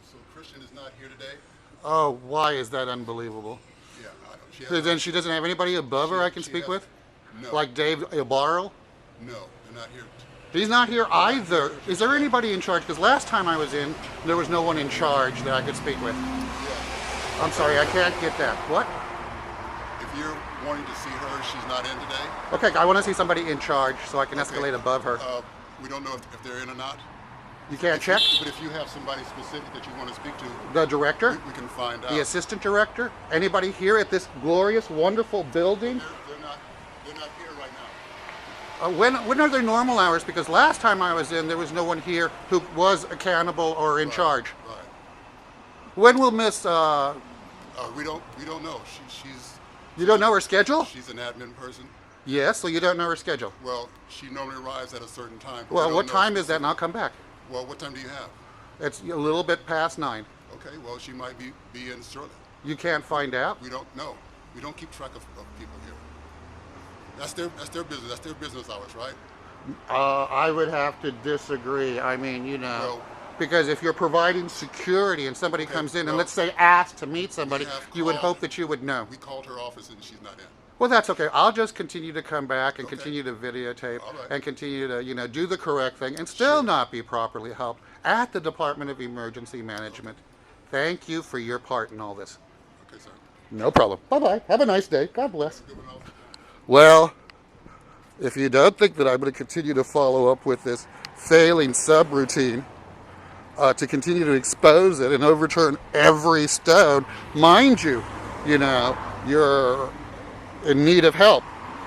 So Christian is not here today. Oh, why is that unbelievable? Yeah, I don't. She So has then she doesn't have anybody above her I can she speak has with? no, Like Dave Ibarra? no. They're not here. He's not here They're not either. here Is there today. anybody in charge? Because last time I was in, there was no one in charge that I could speak with. Yeah. I'm sorry, I can't get that. What? If you're wanting to see her, she's not in today. Okay, I want to see somebody in charge so I can Okay. escalate above her. We don't know if they're in or not. You can't check? But if you have somebody specific that you want to speak to, The director? we can find out. The assistant director? Anybody here at this glorious, wonderful building? They're not here right now. When are their normal hours? Because last time I was in, there was no one here who was accountable or in charge. Right. When will Miss? We don't know. You don't know her schedule? She's an admin person. Yes, so you don't know her schedule. Well, she normally arrives at a certain time. but we Well, don't what know time is that? specific- And I'll come back. Well, what time do you have? It's a little bit past 9. Okay, well, she might be in shortly. You can't find out? We don't know. We don't keep track of people here. That's their business. That's their business hours, right? I would have to disagree. I mean, Well, because if you're providing security and somebody Okay, comes in and well, let's say asked to meet somebody, have you would called- hope that you would know. we called her office and she's not in. Well, that's okay. I'll just continue to come back and Okay. continue to videotape All right. and continue to, do the correct thing and still Sure. not be properly helped at the Department of Emergency Management. Thank you for your part in all this. Okay, sir. No problem. Bye-bye. Have a nice day. God bless. Good one, officer. Well, if you don't think that I'm going to continue to follow up with this failing subroutine, to continue to expose it and overturn every stone, mind you, you're in need of help.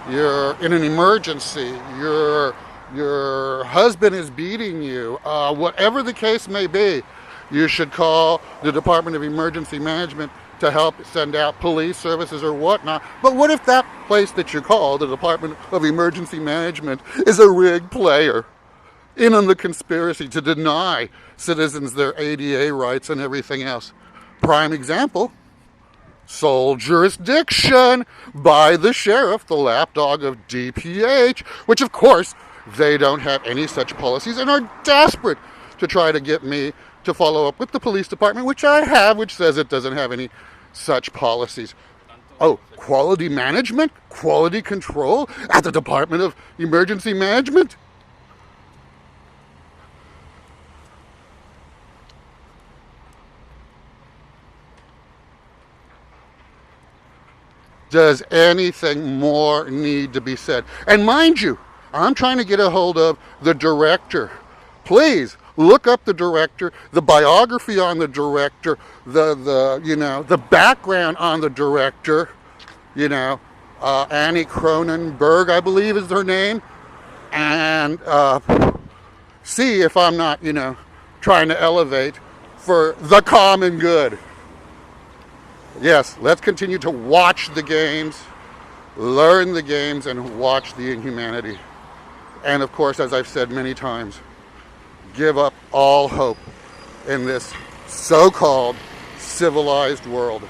You're in an emergency. Your husband is beating you. Whatever the case may be, you should call the Department of Emergency Management to help send out police services or whatnot. But what if that place that you call, the Department of Emergency Management, is a rigged player in on the conspiracy to deny citizens their ADA rights and everything else? Prime example, sole jurisdiction by the sheriff, the lapdog of DPH, which of course they don't have any such policies and are desperate to try to get me to follow up with the police department, which I have, which says it doesn't have any such policies. Oh, quality management, quality control at the Department of Emergency Management? Does anything more need to be said? And mind you, I'm trying to get a hold of the director. Please look up the director, the biography on the director, the background on the director. Annie Cronenberg, I believe is her name, and see if I'm not, trying to elevate for the common good. Yes, let's continue to watch the games, learn the games, and watch the inhumanity. And of course, as I've said many times, give up all hope in this so-called civilized world.